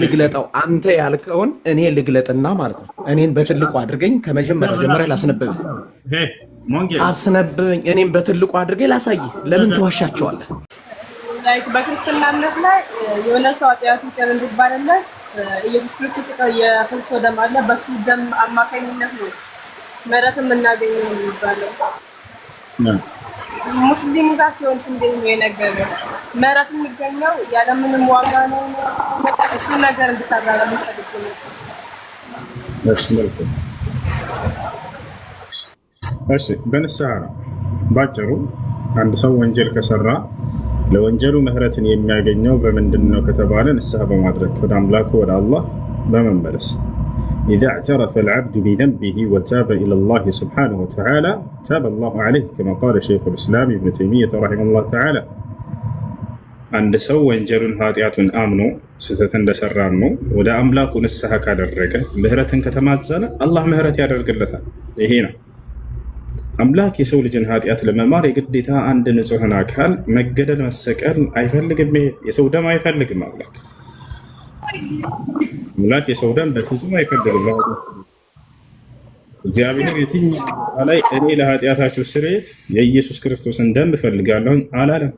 ልግለጠው አንተ ያልከውን እኔ ልግለጥና ማለት ነው። እኔን በትልቁ አድርገኝ ከመጀመሪያ ላስነብብህ። አስነብበኝ። እኔን በትልቁ አድርገኝ ላሳይህ። ለምን ትዋሻቸዋለህ? በክርስትና እምነት ላይ የሆነ ሰው ኃጢአቱ ይቅር እንዲባልለት ኢየሱስ ክርስቶስ የፈሰሰው ደም አለ። በሱ ደም አማካኝነት ነው ምህረት የምናገኘው የሚባለው። ሙስሊም ጋር ሲሆን እንዴት ነው የነገረው? ምህረት የሚገኘው ያለምንም ዋጋ ነው። እሱ ነገር እንድታራራ ፈልጌ ነው። እሺ በንስሐ ነው ባጭሩ። አንድ ሰው ወንጀል ከሰራ ለወንጀሉ ምህረትን የሚያገኘው በምንድን ነው ከተባለ ንስሐ በማድረግ ወደ አምላኩ ወደ አላህ በመመለስ إذا اعترف العبد بذنبه وتاب إلى الله سبحانه وتعالى تاب الله عليه كما قال شيخ الإسلام ابن تيمية رحمه الله تعالى. عند سو وانجل هاتياتون آمنوا ستتندسرانو ودا أملاك نسحة كادرقة مهرة كتماتزانا الله مهرة يادرق اللتا هنا أملاك يسول جن هاتيات لما ماري قديتها عند نزوهنا كال مجدد مسكال أيفلق بمهر يسو دم أيفلق مأملاك አምላክ የሰው ደም በፍጹም አይፈልግም። እግዚአብሔር የትኛው ላይ እኔ ለኃጢአታችሁ ስርየት የኢየሱስ ክርስቶስን ደም እፈልጋለሁ አላለም።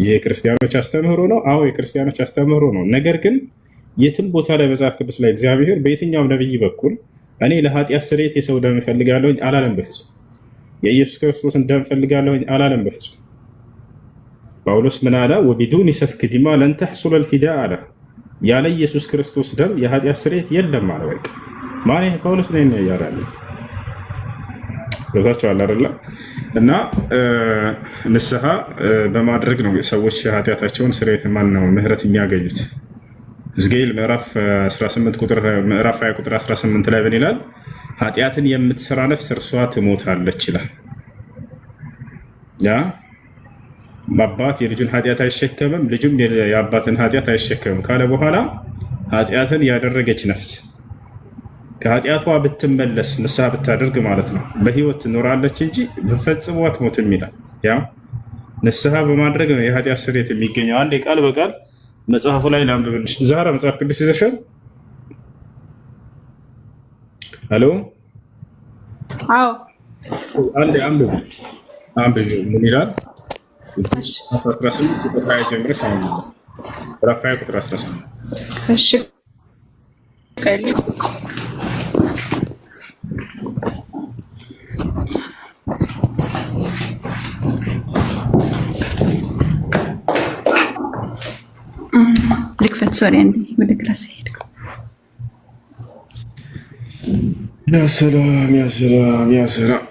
ይሄ ክርስቲያኖች አስተምህሮ ነው። አዎ የክርስቲያኖች አስተምህሮ ነው። ነገር ግን የትም ቦታ ላይ መጽሐፍ ቅዱስ ላይ እግዚአብሔር በየትኛው ነብይ በኩል እኔ ለኃጢአት ስርየት የሰው ደም እፈልጋለሁ አላለም በፍጹም። የኢየሱስ ክርስቶስን ደም እፈልጋለሁ አላለም በፍጹም። ጳውሎስ ምን አለ? ወቢዱኒ ሰፍክ ዲማ ለን ተሕሱለ ልፊዳእ አለ። ያለ ኢየሱስ ክርስቶስ ደም የኃጢአት ስርየት የለም አለ። በቃ ማን ይሄ ጳውሎስ ነው ያያራል። ለዛቸው አይደለ እና ንስሐ በማድረግ ነው ሰዎች የኃጢአታቸውን ስርየት ማነው ምህረት የሚያገኙት። ሕዝቅኤል ምዕራፍ 18 ቁጥር ምዕራፍ 20 ቁጥር 18 ላይ ምን ይላል? ኃጢአትን የምትሰራ ነፍስ እርሷ ትሞታለች ይላል። ያ አባት የልጁን ኃጢአት አይሸከምም፣ ልጁም የአባትን ኃጢአት አይሸከምም ካለ በኋላ ኃጢአትን ያደረገች ነፍስ ከኃጢአቷ ብትመለስ ንስሐ ብታደርግ ማለት ነው በህይወት ትኖራለች እንጂ በፈጽሞ አትሞትም ይላል። ያ ንስሐ በማድረግ ነው የኃጢአት ስርየት የሚገኘው። አንዴ ቃል በቃል መጽሐፉ ላይ ላንብብልሽ። ዛሬ መጽሐፍ ቅዱስ ይዘሻል? ሄሎ አዎ አንዴ አንብብ ምን ይላል? 18 ቁጥር 20 ጀምረሽ አሁን ራፋ ቁጥር 18 እሺ ቀሊ ልክፈት ሶሪ አንዴ ወደ ክላስ ሄድኩ። ያ ሰላም ያ ሰላም ያ ሰላም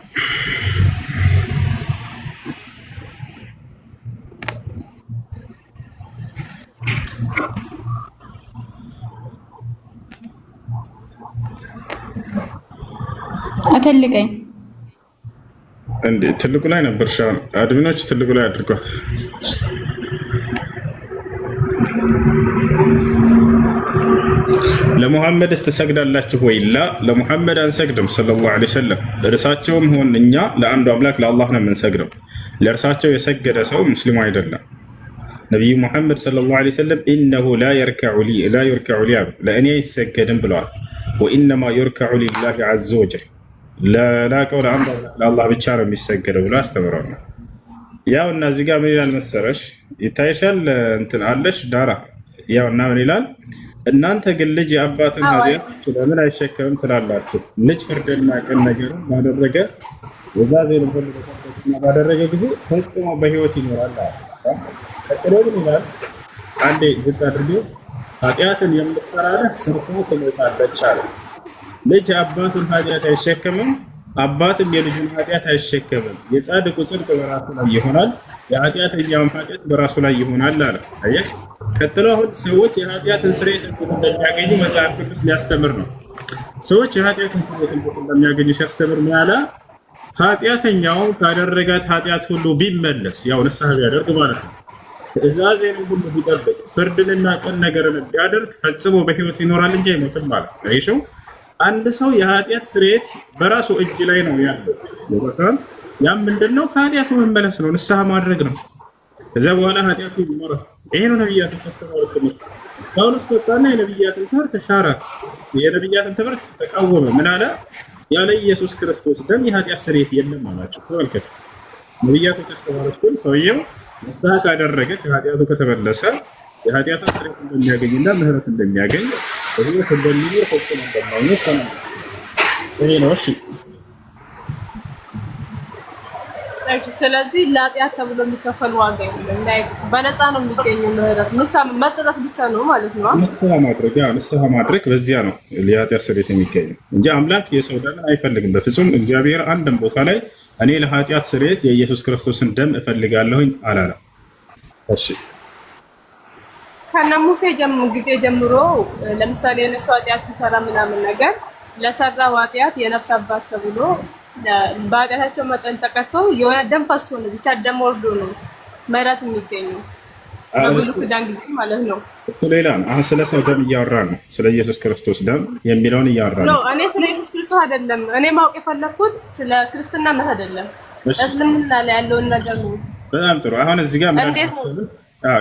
አተልቀኝ እንዴ ትልቁ ላይ ነበር። ሻን አድሚኖች ትልቁ ላይ አድርጓት። ለሙሐመድስ ትሰግዳላችሁ ወይ? ላ ለሙሐመድ አንሰግድም ሰለላሁ ዐለይሂ ወሰለም። እርሳቸውም ሆን እኛ ለአንዱ አምላክ ለአላህ ነው የምንሰግደው። ለእርሳቸው የሰገደ ሰው ሙስሊም አይደለም። ነቢዩ ሙሐመድ ሰለላሁ ዐለይሂ ወሰለም ኢነሁ ላ የርከዑ ሊ አሉ ለእኔ አይሰገድም ብለዋል። ወኢነማ የርከዑ ሊላሂ ዐዘ ወጀል ለላቀው ለአንዱ ለአላህ ብቻ ነው የሚሰገደው ብሎ አስተምረዋል። ያው እና እዚህ ጋር ምን ይላል መሰረሽ? ይታይሻል እንትን አለሽ ዳራ ያው እና ምን ይላል? እናንተ ግን ልጅ የአባትን ኃጢአት ለምን አይሸከምም ትላላችሁ? ልጅ ፍርድና ቅን ነገርን ባደረገ ወዛዜን ሁሉ ባደረገ ጊዜ ፈጽሞ በህይወት ይኖራል። ተቀበሉ ይላል። አንዴ ዝቅ አድርጎ ኃጢአትን የምትሰራ ነፍስ እርሷ ትሞታለች አለ። ልጅ የአባቱን ኃጢአት አይሸከምም፣ አባትም የልጁን ኃጢአት አይሸከምም። የጻድቁ ጽድቅ በራሱ ላይ ይሆናል፣ የኃጢአተኛውም ኃጢአት በራሱ ላይ ይሆናል አለ። አየህ። ቀጥሎ አሁን ሰዎች የኃጢአትን ስርየት እንደሚያገኙ መጽሐፍ ቅዱስ ሊያስተምር ነው። ሰዎች የኃጢአትን ስርየት እንደሚያገኙ ሲያስተምር ምን አለ? ኃጢአተኛው ካደረጋት ኃጢአት ሁሉ ቢመለስ ያው ንስሐ ቢያደርግ ማለት ነው ትእዛዜንም ሁሉ ቢጠብቅ ፍርድንና ቅን ነገርን ቢያደርግ ፈጽሞ በህይወት ይኖራል እንጂ አይሞትም ማለት ነው። ይሄው አንድ ሰው የኃጢአት ስርየት በራሱ እጅ ላይ ነው ያለው። ወጣን ያም ምንድነው? ከኃጢአቱ መመለስ ነው፣ ንስሐ ማድረግ ነው። ከዛ በኋላ ኃጢአቱ ይሞራል። ይሄ ነው ነብያቱ ተስተማሩት። ጳውሎስ ወጣና የነቢያትን ትምህርት ሻረ፣ የነቢያትን ትምህርት ተቃወመ። ምን አለ? ያለ ኢየሱስ ክርስቶስ ደም የኃጢአት ስርየት የለም አላቸው። ተመልከቱ፣ ነቢያቶች ያስተማሩት ግን ሰውየው ንስሐ ካደረገ ከኃጢአቱ ከተመለሰ የኃጢአትን ስርየት እንደሚያገኝና ምህረት እንደሚያገኝ በህይወት እንደሚኖር ፍጹም እንደማይኖር ተናግረዋል። ይሄ ነው። እሺ ስለዚህ ለኃጢአት ተብሎ የሚከፈል ዋጋ የለም። በነፃ ነው የሚገኘው ምህረት፣ መጸጸት ብቻ ነው ማለት ነው። ንስሐ ማድረግ በዚያ ነው ለኃጢአት ስርየት የሚገኘው እንጂ አምላክ የሰው ደምን አይፈልግም በፍጹም። እግዚአብሔር አንድም ቦታ ላይ እኔ ለኃጢአት ስርየት የኢየሱስ ክርስቶስን ደም እፈልጋለሁኝ አላለም። እሺ ከነ ሙሴ ጊዜ ጀምሮ ለምሳሌ የነሱ ኃጢአት ሲሰራ ምናምን ነገር ለሰራው ኃጢአት የነፍስ አባት ተብሎ በኃጢአታቸው መጠን ተቀጥቶ የሆነ ደም ፈሶ ነው ብቻ ደም ወርዶ ነው ምህረት የሚገኘው በብሉይ ኪዳን ጊዜ ማለት ነው። እሱ ሌላ ነው። አሁን ስለ ሰው ደም እያወራን ነው። ስለ ኢየሱስ ክርስቶስ ደም የሚለውን እያወራን ነው። እኔ ስለ ኢየሱስ ክርስቶስ አይደለም እኔ ማወቅ የፈለኩት ስለ ክርስትና ነው አይደለም፣ እስልምና ላይ ያለውን ነገር ነው። በጣም ጥሩ። አሁን እዚህ ጋር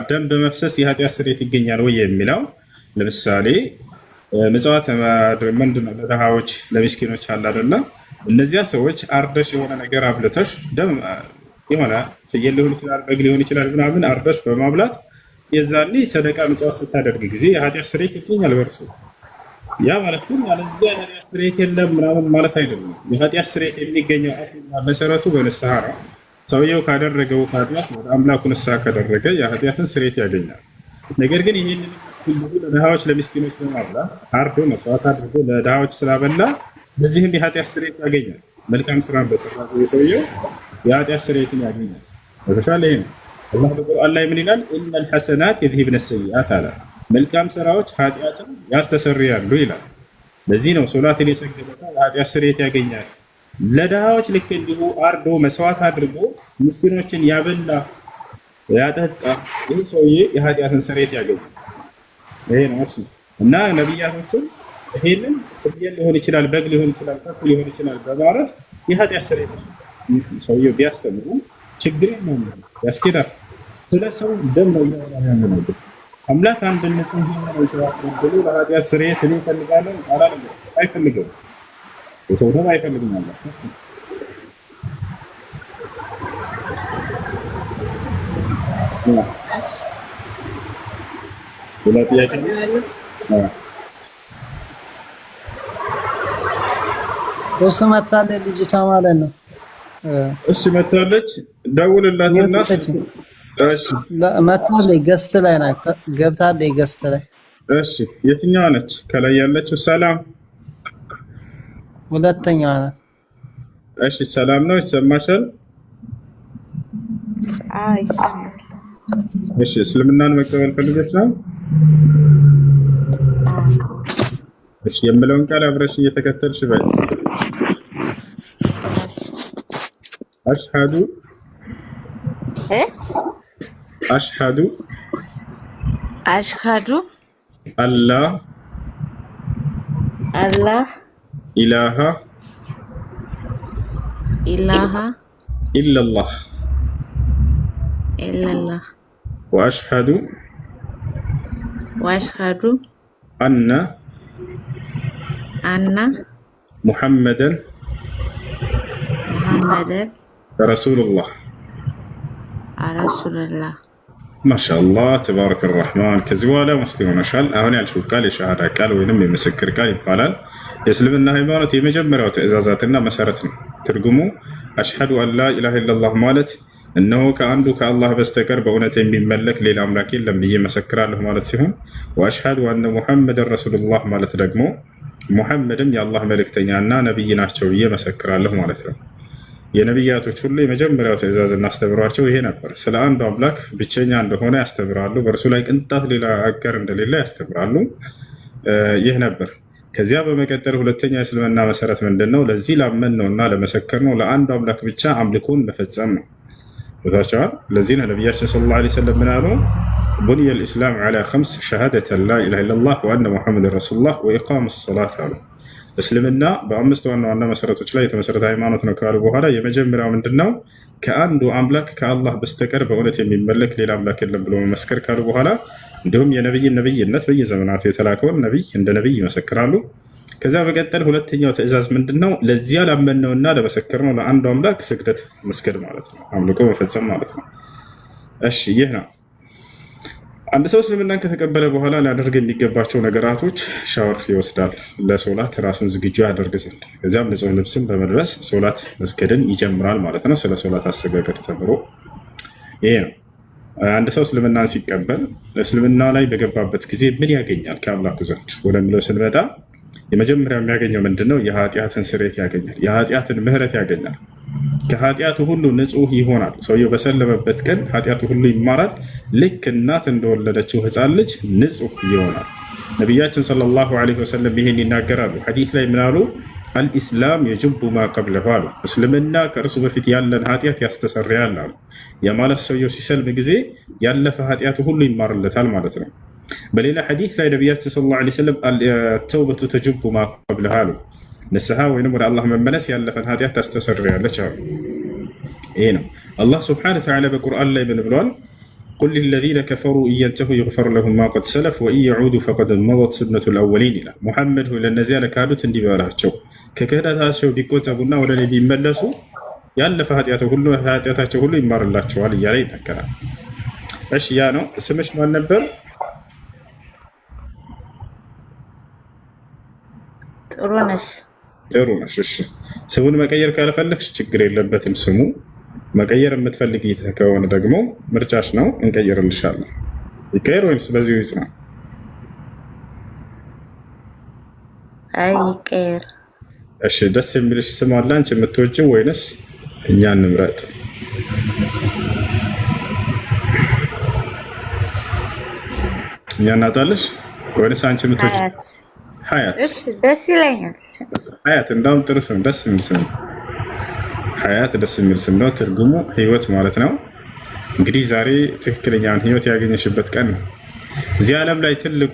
ደም በመፍሰስ የኃጢአት ስርየት ይገኛል ወይ የሚለው ለምሳሌ ምጽዋት ምንድን ነው? ለድሃዎች ለሚስኪኖች አለ አይደለ? እነዚያ ሰዎች አርደሽ የሆነ ነገር አብልተሽ ደም የሆነ ፍየል ሊሆን ይችላል በግ ሊሆን ይችላል ምናምን አርደሽ በማብላት የዛኔ ሰደቃ ምጽዋት ስታደርግ ጊዜ የኃጢአት ስርየት ይገኛል በእርሱ። ያ ማለት ግን ያለዚያ የኃጢአት ስርየት የለም ምናምን ማለት አይደለም። የኃጢአት ስርየት የሚገኘው መሰረቱ በንስሐ ነው። ሰውየው ካደረገው ኃጢአት ወደ አምላኩ ንስሐ ካደረገ የኃጢአትን ስርየት ያገኛል። ነገር ግን ይህንን ሁሉ ለድሃዎች ለሚስኪኖች በማብላት አርዶ መስዋዕት አድርጎ ለድሃዎች ስላበላ በዚህም የኃጢአት ስርየት ያገኛል። መልካም ስራ በሰራ ሰውየው የኃጢአት ስርየትን ያገኛል። በተሻለ ይሄ ነው። አላህ በቁርአን ላይ ምን ይላል? ኢነል ሐሰናት የዝሂብነ ሰይአት አለ። መልካም ስራዎች ኃጢአትን ያስተሰርያሉ ይላል። ለዚህ ነው ሶላትን የሰገደ የኃጢአት ስርየት ያገኛል። ለድሃዎች ልክ እንዲሁ አርዶ መስዋዕት አድርጎ ምስኪኖችን ያበላ ያጠጣ ይህ ሰውዬ የኃጢአትን ስርየት ያገኛል። ይሄ ነው እሺ። እና ነቢያቶችም ይሄንን ፍየል ሊሆን ይችላል በግ ሊሆን ይችላል ከፍ ሊሆን ይችላል በማለት የኃጢአት ስርየት ሰውዬው ቢያስተምሩ ችግር የለውም፣ ያስኬዳል። ስለ ሰው ደም ነው ያለው አምላክ አንድ ንጹህ የሆነ ሰው አስቀብሎ ለኃጢአት ስርየት እኔ እፈልጋለሁ አላለም። አይፈልግም፣ የሰው ደም አይፈልግም አለ። እሱ መታለች ልጅቷ ማለት ነው። እሺ መታለች፣ ደውልላትና እሺ መታለች። ገስት ላይ ናት፣ ገብታለች ገስት ላይ። እሺ የትኛዋ ነች? ከላይ ያለችው ሰላም ሁለተኛዋ ናት። እሺ ሰላም ነው፣ ይሰማሻል? አይ ይሰማል። እሺ እስልምናን መቀበል ፈልገሽ ነው? እሺ የምለውን ቃል አብረሽ እየተከተልሽ በይ። አሽሃዱ አሽሃዱ አሽሃዱ አላህ አላህ ኢላሃ ኢላሃ ኢላላህ ኢላላህ ወአሽሃዱ ወአሽሃዱ አነ ሙሐመደን ረሱሉላህ ረሱሉላህ። ማሻአላህ ተባረከ ረህማን። ከዚህ በኋላ ሙስሊም ሆነሻል። አሁን ያልሽው ቃል የሸሃዳ ቃል ወይንም የምስክር ቃል ይባላል። የእስልምና ሃይማኖት የመጀመሪያው ትዕዛዛትና መሰረት ነው። ትርጉሙ አሽሀዱ አን ላ ኢላሃ ኢለላህ ማለት እነሆ ከአንዱ ከአላህ በስተቀር በእውነት የሚመለክ ሌላ አምላክ የለም ብዬ መሰክራለሁ ማለት ሲሆን፣ ወአሽሀዱ አነ ሙሐመድን ረሱሉላህ ማለት ደግሞ ሙሐመድም የአላህ መልእክተኛና ነቢይ ናቸው ብዬ መሰክራለሁ ማለት ነው። የነቢያቶች ሁሉ የመጀመሪያው ትዕዛዝ እናስተምሯቸው ይሄ ነበር። ስለ አንዱ አምላክ ብቸኛ እንደሆነ ያስተምራሉ። በእርሱ ላይ ቅንጣት ሌላ አጋር እንደሌለ ያስተምራሉ። ይህ ነበር። ከዚያ በመቀጠል ሁለተኛ የእስልምና መሰረት ምንድን ነው? ለዚህ ላመን ነው እና ለመሰከር ነው ለአንዱ አምላክ ብቻ አምልኮን መፈጸም ነው። ቦታቸዋል። ለዚህ ነው ነቢያችን ሰለላሁ ዐለይሂ ወሰለም ምን አሉ? ቡንየ ልእስላም ዐላ ኸምስ ሸሃደተን ላ ኢላሃ ኢለላህ ወአነ ሙሐመድን ረሱሉላህ ወኢቃም ሰላት አሉ። እስልምና በአምስት ዋና ዋና መሰረቶች ላይ የተመሰረተ ሃይማኖት ነው ካሉ በኋላ የመጀመሪያው ምንድን ነው? ከአንዱ አምላክ ከአላህ በስተቀር በእውነት የሚመለክ ሌላ አምላክ የለም ብሎ መመስከር ካሉ በኋላ እንዲሁም የነብይን ነብይነት በየዘመናቱ የተላከውን ነብይ እንደ ነብይ ይመሰክራሉ። ከዛ በቀጠል ሁለተኛው ትእዛዝ ምንድነው? ለዚያ ላመነውና ለመሰከርነው ለአንዱ አምላክ ስግደት መስገድ ማለት ነው፣ አምልኮ መፈጸም ማለት ነው። እሺ ይህ ነው። አንድ ሰው እስልምናን ከተቀበለ በኋላ ሊያደርግ የሚገባቸው ነገራቶች ሻወር ይወስዳል፣ ለሶላት ራሱን ዝግጁ ያደርግ ዘንድ። ከዚያም ንጹህ ልብስን በመልበስ ሶላት መስገድን ይጀምራል ማለት ነው። ስለ ሶላት አሰጋገድ ተምሮ ይሄ ነው። አንድ ሰው እስልምናን ሲቀበል እስልምና ላይ በገባበት ጊዜ ምን ያገኛል ከአምላኩ ዘንድ ወደሚለው ስንመጣ የመጀመሪያ የሚያገኘው ምንድነው? የኃጢአትን ስርየት ያገኛል፣ የኃጢአትን ምህረት ያገኛል። ከኃጢአቱ ሁሉ ንጹህ ይሆናል። ሰውየው በሰለመበት ቀን ኃጢአቱ ሁሉ ይማራል። ልክ እናት እንደወለደችው ህፃን ልጅ ንጹህ ይሆናል። ነቢያችን ሰለላሁ ዐለይሂ ወሰለም ይህን ይናገራሉ። ሐዲስ ላይ ምን አሉ? አልኢስላም የጅቡ ማ ቀብለሁ አሉ። እስልምና ከእርሱ በፊት ያለን ኃጢአት ያስተሰርያል አሉ። የማለት ሰውየው ሲሰልም ጊዜ ያለፈ ኃጢአቱ ሁሉ ይማርለታል ማለት ነው። በሌላ ሐዲስ ላይ ነቢያችን ሰለላሁ ዐለይሂ ወሰለም ተውበቱ ተጅቡ ማ ቀብለሁ አሉ። ንስሐ ወይም ወደ አላህ መመለስ ያለፈን ኃጢአት ታስተሰርያለች አሉ። ይሄ ነው። አላህ ሱብሓነሁ ወተዓላ በቁርአን ላይ ምን ብሏል? ቁል ሊለዚነ ከፈሩ ኢየንተሁ ይግፈር ለሁም ማ ቀድ ሰለፍ ወኢን የዑዱ ፈቀድ መደት ሱነቱል አወሊን ይላል። ሙሐመድ ሆይ ለእነዚያ ለካዱት እንዲህ በላቸው ከክህደታቸው ቢቆጠቡና ወደ እኔ ቢመለሱ ያለፈ ኃጢአታቸው ሁሉ ይማርላቸዋል እያለ ይናገራል። እሺ ያ ነው። ስምሽ ማን ነበር? ጥሩ ነሽ። እሺ ስሙን መቀየር ካልፈለግሽ ችግር የለበትም። ስሙ መቀየር የምትፈልጊ ከሆነ ደግሞ ምርጫሽ ነው፣ እንቀይርልሻለን። ይቀየር ወይስ በዚሁ ይጽና? አይ ይቀየር። እሺ ደስ የሚልሽ ስም አለ አንቺ የምትወጂው ወይንስ እኛ እንምረጥ? እኛ እናጣለሽ ወይንስ አንቺ የምትወጂው? ሀያት። እሺ ደስ ይለኛል። ሀያት እንደውም ጥሩ ስም፣ ደስ የሚል ስም። ሀያት ደስ የሚል ስም ነው። ትርጉሙ ህይወት ማለት ነው። እንግዲህ ዛሬ ትክክለኛውን ህይወት ያገኘሽበት ቀን ነው። እዚህ ዓለም ላይ ትልቁ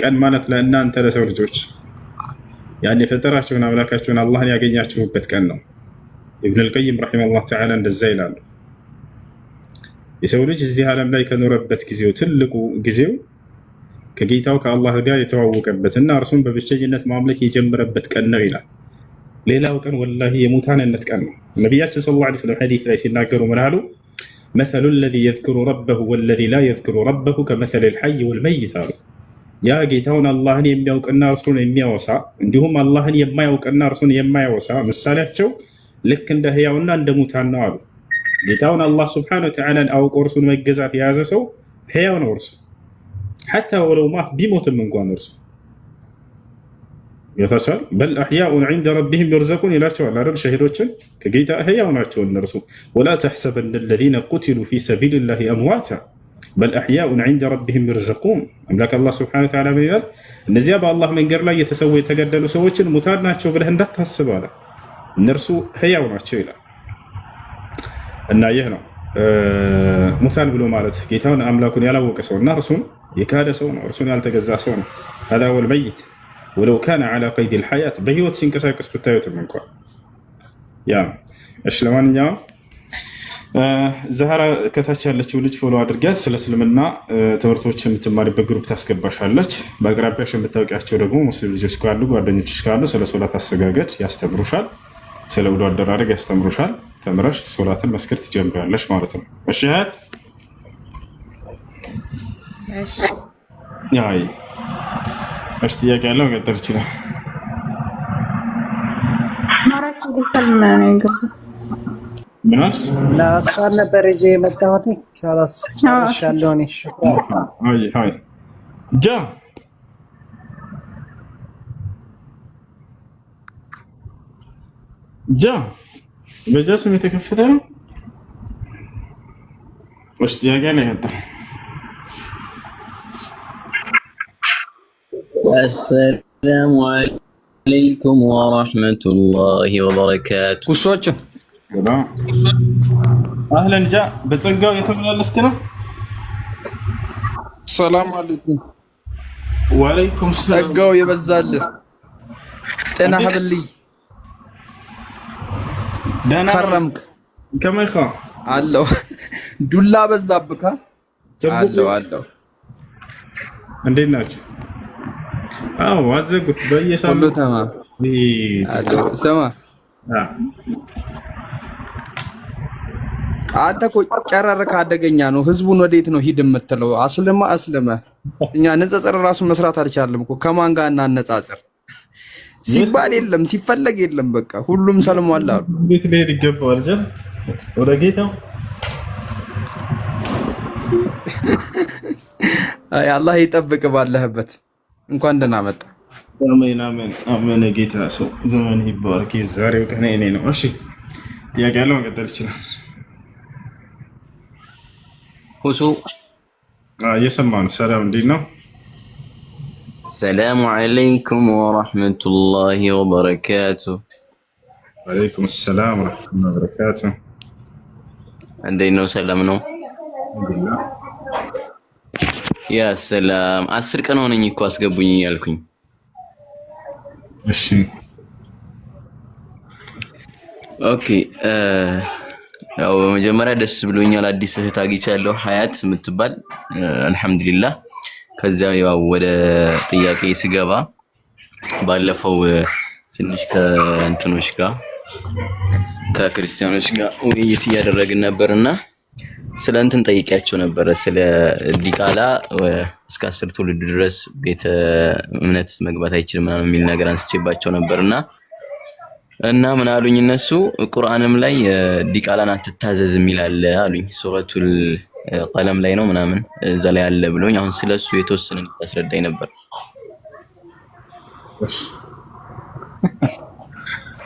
ቀን ማለት ለእናንተ ለሰው ልጆች ያን የፈጠራችሁን አምላካችሁን አላህን ያገኛችሁበት ቀን ነው። ኢብኑል አልቀይም ረሒመሁላህ ተዓላ እንደዛ ይላሉ። የሰው ልጅ እዚህ ዓለም ላይ ከኖረበት ጊዜው ትልቁ ጊዜው ከጌታው ከአላህ ጋር የተዋወቀበትና እርሱን በብቸኝነት ማምለክ የጀመረበት ቀን ነው ይላል። ሌላው ቀን ወላሂ የሙታንነት ቀን ነው። ነቢያችን ሰለላሁ ዐለይሂ ወሰለም ሐዲስ ላይ ሲናገሩ ምን አሉ? መሰሉ ለዚ የዝክሩ ረበሁ ወለዚ ላ የዝክሩ ረበሁ ከመሰሊል ሐይ ወልመይት አሉ። ያ ጌታውን አላህን የሚያውቅና እርሱን የሚያወሳ እንዲሁም አላህን የማያውቅና እርሱን የማያወሳ ምሳሌያቸው ልክ እንደ ህያውና እንደ ሙታን ነው አሉ። ጌታውን አላህ ሱብሓነሁ ወተዓላን አውቆ እርሱን መገዛት የያዘ ሰው ህያው ነው እርሱ ሐታ ወለው ማት ቢሞትም እንኳን እርሱ ይታቻል። በል አሕያኡን ዐንደ ረቢሂም ይርዘቁን ይላቸዋል አይደል? ሸሂዶችን ከጌታ ህያው ናቸው እነርሱ። ወላ ተሕሰበነ አለዚነ ቁቲሉ ፊ ሰቢሊላሂ አምዋታ በል አሕያኡን ዐንደ ረቢሂም ይርዘቁን። አምላክ አላህ ሱብሓነሁ ወተዓላ ምን ይላል? እነዚያ በአላህ መንገድ ላይ የተሰዉ የተገደሉ ሰዎችን ሙታን ናቸው ብለህ እንዳታስብ አለ። እነርሱ ህያው ናቸው ይላል። እና ይህ ነው ሙታን ብሎ ማለት ጌታውን አምላኩን ያላወቀ ሰውና እርሱን የካደ ሰው ነው፣ እርሱን ያልተገዛ ሰው ነው። ሀዛ ወልመይት ወለው ካነ ዐላ ቀይዲል ሐያት በህይወት ሲንቀሳቀስ ብታዩትም እንኳን ያ። እሺ ለማንኛውም ዛህራ ከታች ያለችው ልጅ ፎሎ አድርጊያት። ስለ እስልምና ትምህርቶች የምትማሪበት ግሩፕ ታስገባሻለች። በአቅራቢያሽ የምታውቂያቸው ደግሞ ሙስሊም ልጆች ካሉ ጓደኞችሽ ካሉ ስለ ሶላት አሰጋገድ ያስተምሩሻል፣ ስለ ውዱ አደራረግ ያስተምሩሻል። ተምረሽ ሶላትን መስገድ ትጀምሪያለሽ ማለት ነው። እሺ ሀያት አይ እሺ ጥያቄ ያለው መቀጠል ይችላል። ማራኪ ሊፈልም ነው የገባው። ምን አልሽ? ለሀሳብ ነበር እጄ የመጣሁት። ጨርሻለሁ እኔ። አይ አይ ጃ በጃ ስም የተከፈተ ነው። እሺ ጥያቄ ላይ ያጣ السلام عليكم ورحمة الله وبركاته. ኩሶችን አህለን ጃ በጸጋው የተመላለስክ ነው። ሰላም አለይኩም። ወአለይኩም ሰላም። ጸጋው የበዛልህ ጤና ሀብልይ ደህና ከረምክ ከመይኻ አለው ዱላ በዛብካ አለው እንዴት ናችሁ? አዎ አዘጉት ሁሉ በየሳምንቱ ተማም አለው። ስማ አንተ እኮ ጨረር ካደገኛ ነው። ህዝቡን ወዴት ነው ሂድ የምትለው? አስልመ እኛ ንጽጽር ራሱ መስራት አልቻለም እኮ። ከማን ጋር እናነጻጽር ሲባል የለም ሲፈለግ የለም። በቃ ሁሉም ሰልሟል አሉ። ቤት ሊሄድ ይገባዋል ጀ ወደ ጌታው። አይ አላህ ይጠብቅ ባለህበት። እንኳን ደህና መጣ። አሜን አሜን አሜን። ጌታ ሰው ዘመን ይባርክ። ዛሬው ቀን እኔ ነው። እሺ ጥያቄ ያለው መቀጠል ይችላል። ሁሱ እየሰማ ነው። ሰላም እንዴት ነው? ሰላሙ አለይኩም ወራህመቱላሂ ወበረካቱ። ወአለይኩም ሰላም ወራህመቱላሂ ወበረካቱ። እንዴት ነው? ሰላም ነው? ያ ሰላም 10 ቀን ሆነኝ እኮ አስገቡኝ እያልኩኝ። እሺ ኦኬ። ያው በመጀመሪያ ደስ ብሎኛል። አዲስ እህት አግኝቻለሁ ሀያት የምትባል አልሐምዱሊላህ። ከዛ ያው ወደ ጥያቄ ስገባ ባለፈው ትንሽ ከእንትኖች ጋር ከክርስቲያኖች ጋር ውይይት እያደረግን ነበርና ስለ እንትን ጠይቂያቸው ነበረ። ስለ ዲቃላ እስከ 10 ትውልድ ድረስ ቤተ እምነት መግባት አይችልም ምናምን የሚል ነገር አንስቼባቸው ነበርና እና ምን አሉኝ እነሱ ቁርአንም ላይ ዲቃላን አትታዘዝ የሚል አለ አሉኝ። ሱረቱል ቀለም ላይ ነው ምናምን እዛ ላይ አለ ብሎኝ አሁን ስለሱ የተወሰነ ታስረዳኝ ነበር።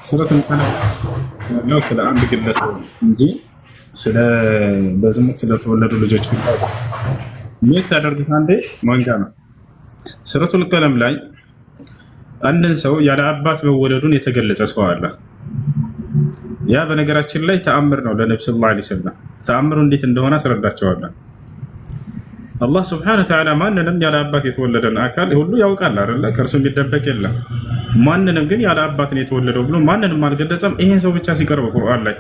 ሱረቱል ቀለም ነው ስለ አንድ ግለሰብ እንጂ ስለ በዝሙት ስለተወለዱ ልጆች ምን ታደርጉት አንዴ ማንጋ ነው። ሱረቱል ቀለም ላይ አንድን ሰው ያለ አባት መወለዱን የተገለጸ ሰው አለ። ያ በነገራችን ላይ ተአምር ነው ለነብዩ ሰለላሁ ዐለይሂ ወሰለም። ተአምሩ እንዴት እንደሆነ አስረዳቸዋለሁ። አላህ ሱብሓነሁ ወተዓላ ማንንም ያለ አባት የተወለደን አካል ሁሉ ያውቃል አይደለ? ከእርሱ የሚደበቅ የለም። ማንንም ግን ያለ አባት ነው የተወለደው ብሎ ማንንም አልገለጸም። ይሄን ሰው ብቻ ሲቀርብ ቁርአን ላይ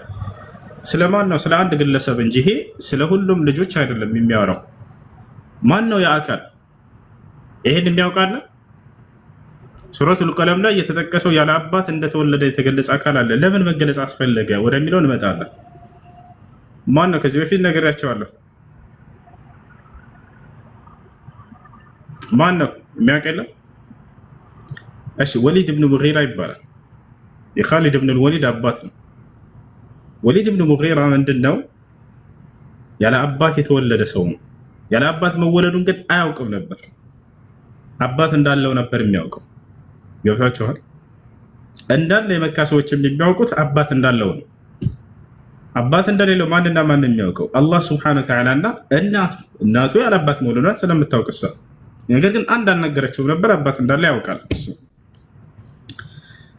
ስለማን ነው? ስለ አንድ ግለሰብ እንጂ ይሄ ስለ ሁሉም ልጆች አይደለም የሚያወራው። ማን ነው ያ አካል? ይሄን የሚያውቃል? ሱረቱል ቀለም ላይ የተጠቀሰው ያለ አባት እንደተወለደ የተገለጸ አካል አለ። ለምን መገለጽ አስፈለገ ወደሚለው እንመጣለን። ማን ነው? ከዚህ በፊት ነግሬያቸዋለሁ። ማን ነው የሚያውቅ? የለም። እሺ ወሊድ ኢብኑ ሙጊራ ይባላል። የኻሊድ ኢብኑ ወሊድ አባት ነው። ወሊድ ኢብኑ ሙጊራ ምንድነው? ያለ አባት የተወለደ ሰው ነው። ያለ አባት መወለዱን ግን አያውቅም ነበር። አባት እንዳለው ነበር የሚያውቀው። ገብታችኋል? እንዳለ የመካ ሰዎች የሚያውቁት አባት እንዳለው ነው። አባት እንደሌለው ማንና ማን የሚያውቀው? አላህ ሱብሓነሁ ወተዓላ እና እናቱ ያለ አባት መውለዷን ስለምታውቅ እሷ። ነገር ግን አንድ አልነገረችውም ነበር። አባት እንዳለ ያውቃል እሱ።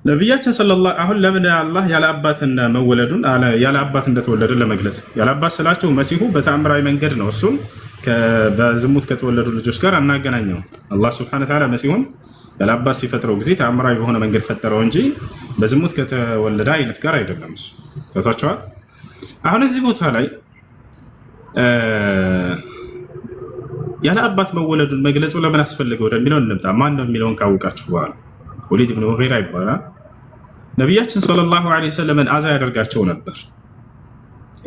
ነቢያችን ሰለላሁ አሁን ለምን አላህ ያለ አባት መወለዱን ያለ አባት እንደተወለደ ለመግለጽ ያለ አባት ስላቸው መሲሁ በተአምራዊ መንገድ ነው። እሱም በዝሙት ከተወለዱ ልጆች ጋር አናገናኘው። አላህ ሱብሓነሁ ወተዓላ መሲሁን ያለ አባት ሲፈጥረው ጊዜ ተአምራዊ በሆነ መንገድ ፈጠረው እንጂ በዝሙት ከተወለደ አይነት ጋር አይደለም። እሱ ታውቃችኋል። አሁን እዚህ ቦታ ላይ ያለ አባት መወለዱን መግለጹ ለምን አስፈለገ ወደሚለው እንምጣ። ማን ነው የሚለውን ካወቃችሁ በኋላ ወሊድ ኢብኑ ሙጊራ ይባላል። ነቢያችን ሰለላሁ ዐለይሂ ወሰለም አዛ ያደርጋቸው ነበር።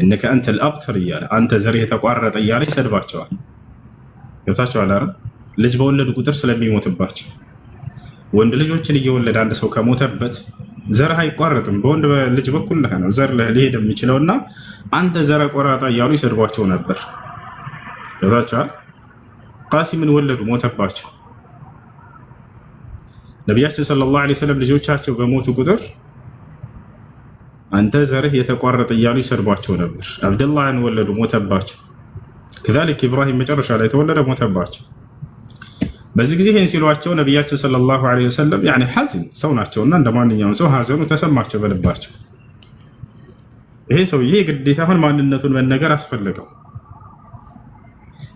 እነከ አንተል አብተር እያለ አንተ ዘርህ የተቋረጠ እያለ ይሰድባቸዋል። ገብታችኋል አይደል? ልጅ በወለዱ ቁጥር ስለሚሞትባቸው ወንድ ልጆችን እየወለደ አንድ ሰው ከሞተበት ዘርህ አይቋረጥም። በወንድ ልጅ በኩል ነው ዘር ሊሄድ የሚችለውና አንተ ዘረ ቆራጣ እያሉ ይሰድቧቸው ነበር። ገብታችኋል? ቃሲምን ወለዱ፣ ሞተባቸው። ነቢያችን ሰለላሁ ዐለይሂ ወሰለም ልጆቻቸው በሞቱ ቁጥር አንተ ዘርህ የተቋረጠ እያሉ ይሰድቧቸው ነበር። አብደላህን ወለዱ፣ ሞተባቸው። ከዛሊክ ኢብራሂም መጨረሻ ላይ ተወለደ፣ ሞተባቸው። በዚህ ጊዜ ይህን ሲሏቸው ነቢያችን ሰለላሁ ዐለይሂ ወሰለም ያኔ ሐዘን ሰው ናቸውና እንደ ማንኛውም ሰው ሐዘኑ ተሰማቸው በልባቸው። ይሄ ሰውዬ ግዴታ አሁን ማንነቱን መነገር አስፈለገው።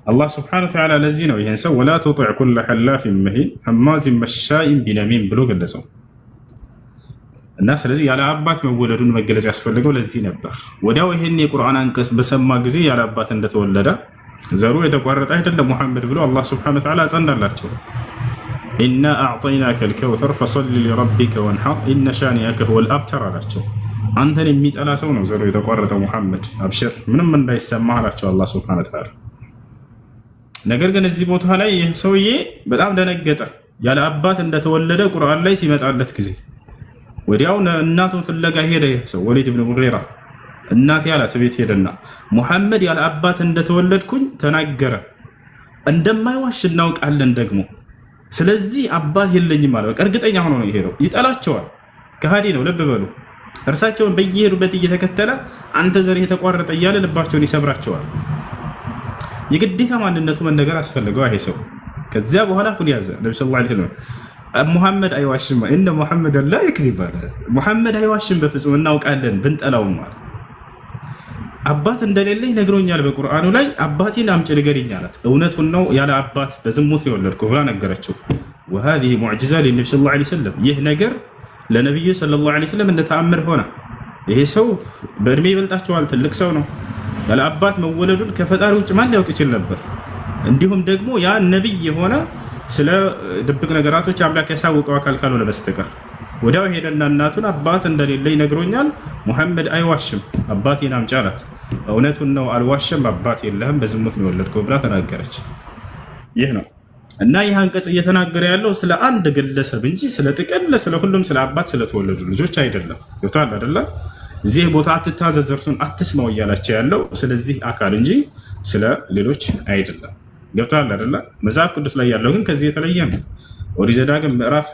አላህ ስብሐነሁ ወተዓላ ለዚህ ነው ይሄን ሰው ወላ ቱጢዕ ኩለ ሐላፊን መሂን ሐማዚን መሻኢን ቢነሚም ብሎ ገለጸው። እና ስለዚህ ያለ አባት መወለዱን መገለጽ ያስፈልገው ለዚህ ነበር። ወዲያው ይሄን የቁርአን አንቀጽ በሰማ ጊዜ ያለ አባት እንደተወለደ ዘሩ የተቋረጠ አይደለም ሙሐመድ ብሎ አላህ ሱብሓነሁ ወተዓላ አጸናላቸው። ኢና አዕጠይናከ አልከውሰር ፈሰሊ ሊረቢከ ወንሐር ኢነ ሻኒአከ ሁወል አብተር አላቸው። አንተን የሚጠላ ሰው ነው ዘሩ የተቋረጠ ሙሐመድ፣ አብሽር ምንም እንዳይሰማ አላቸው አላህ ሱብሓነሁ ወተዓላ። ነገር ግን እዚህ ቦታ ላይ ይህ ሰውዬ በጣም ደነገጠ። ያለ አባት እንደተወለደ ቁርአን ላይ ሲመጣለት ጊዜ ወዲያው እናቱን ፍለጋ ሄደ። ይህ ሰው ወሊድ ብን ሙጊራ እናቴ ያላት ቤት ሄደና ሙሐመድ ያለ አባት እንደተወለድኩኝ ተናገረ፣ እንደማይዋሽ እናውቃለን ደግሞ ስለዚህ አባት የለኝም ማለት በቃ እርግጠኛ ሆኖ ነው የሄደው። ይጠላቸዋል፣ ከሃዲ ነው። ልብ በሉ። እርሳቸውን በየሄዱበት እየተከተለ አንተ ዘርህ የተቋረጠ እያለ ልባቸውን ይሰብራቸዋል። የግዴታ ማንነቱ መነገር አስፈልገው ይሄ ሰው። ከዚያ በኋላ ፉን ያዘ ነብዩ ሰለላሁ ዐለይሂ ወሰለም ሙሐመድ አይዋሽም፣ እነ ሙሐመድ ላ ይክዚብ አለ። ሙሐመድ አይዋሽም በፍጹም እናውቃለን ብንጠላውም አለ። አባት እንደሌለኝ ነግሮኛል በቁርአኑ ላይ አባቴን አምጪ ንገሪኝ አላት። እውነቱን ነው ያለ አባት በዝሙት ነው የወለድኩ ብላ ነገረችው። وهذه معجزة للنبي صلى الله عليه وسلم ይህ ነገር ለነብዩ ሰለላሁ ዐለይሂ ወሰለም እንደ ተአምር ሆነ። ይሄ ሰው በእድሜ ይበልጣቸዋል፣ ትልቅ ሰው ነው። ያለ አባት መወለዱን ከፈጣሪ ውጭ ማን ሊያውቅ ይችል ነበር? እንዲሁም ደግሞ ያ ነብይ የሆነ ስለ ድብቅ ነገራቶች አምላክ ያሳወቀው አካል ካልሆነ በስተቀር ወዲያው ሄደና እናቱን አባት እንደሌለኝ ነግሮኛል፣ ሙሐመድ አይዋሽም አባቴን አምጪ አላት። እውነቱን ነው አልዋሸም፣ አባት የለህም በዝሙት ነው የወለድከው ብላ ተናገረች። ይህ ነው እና ይህ አንቀጽ እየተናገረ ያለው ስለ አንድ ግለሰብ እንጂ ስለ ጥቅል ስለ ሁሉም ስለ አባት ስለተወለዱ ልጆች አይደለም። ይወጣል አይደለ? እዚህ ቦታ አትታዘዝ እርሱን አትስማው እያላቸው ያለው ስለዚህ አካል እንጂ ስለ ሌሎች አይደለም። ገብቷል አይደለ? መጽሐፍ ቅዱስ ላይ ያለው ግን ከዚህ የተለየ ነው። ኦሪት ዘዳግም ምዕራፍ